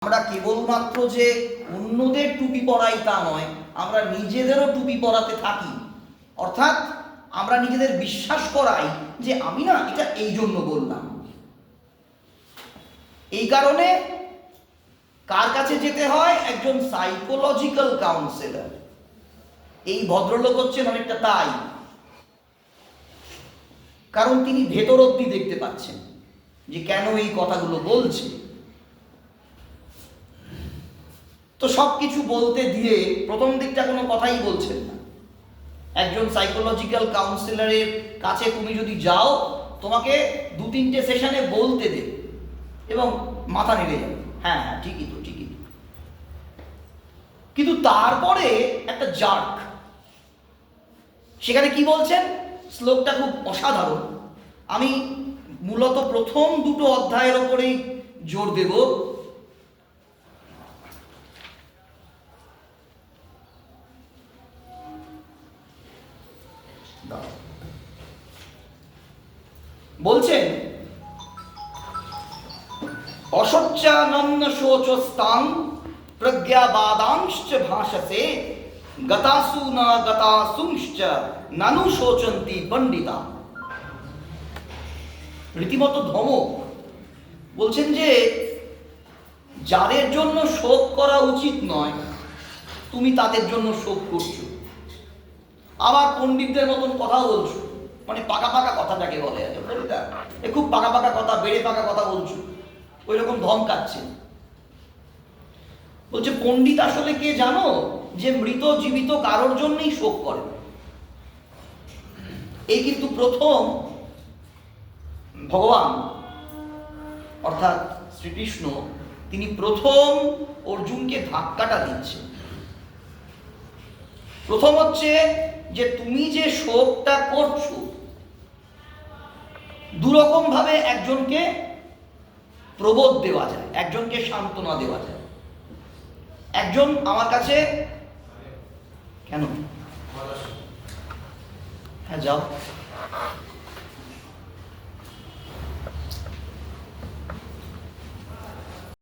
আমরা কেবলমাত্র যে অন্যদের টুপি পরাই তা নয়, আমরা নিজেদেরও টুপি পরাতে থাকি। অর্থাৎ আমরা নিজেদের বিশ্বাস করাই যে আমি না এটা এই জন্য বললাম। এই কারণে কার কাছে যেতে হয়? একজন সাইকোলজিক্যাল কাউন্সিলর। এই ভদ্রলোক হচ্ছেন অনেকটা তাই, কারণ তিনি ভেতর অব্দি দেখতে পাচ্ছেন যে কেন এই কথাগুলো বলছে। তো সবকিছু বলতে দিয়ে প্রথম দিকটা কোনো কথাই বলছেন না। একজন সাইকোলজিক্যাল কাউন্সিলরের কাছে তুমি যদি যাও, তোমাকে 2-3টে সেশনে বলতে দেবে এবং মাথা নেড়ে যাবে, হ্যাঁ হ্যাঁ ঠিকই তো। কিন্তু তারপরে একটা জার্ক, সেখানে কি বলছেন? শ্লোকটা খুব অসাধারণ। আমি মূলত প্রথম 2টো অধ্যায়ের ওপরেই জোর দেব। বলছেন অসচ্চানন্য শোচস্তাং প্রজ্ঞাবাদাংশ্চ ভাষসে গতাসু ন গতাসুংশ্চ নানু শোচন্তি পণ্ডিতা। রীতিমতো ধমক। বলছেন যে যাদের জন্য শোক করা উচিত নয় তুমি তাদের জন্য শোক করছো, আবার পণ্ডিতদের মতন কথা বলছো, মানে পাকা পাকা কথাটাকে বলে আছে বলটা, এ খুব পাকা পাকা কথা, বেড়ে পাকা কথা বলছো, ওই রকম ধমকাচ্ছে। বলছে পণ্ডিত আসলে কে জানো? যে মৃত জীবিত কারোর জন্যই শোক করে। এই কিন্তু প্রথম ভগবান অর্থাৎ শ্রীকৃষ্ণ, তিনি প্রথম অর্জুনকে ধাক্কাটা দিচ্ছেন। প্রথম হচ্ছে যে তুমি যে শোকটা করছো, দুরকম ভাবে একজনকে প্রবোধ দেওয়া যায়, একজনকে সান্ত্বনা দেওয়া যায়। একজন আমার কাছে, কেন? হ্যাঁ যাও।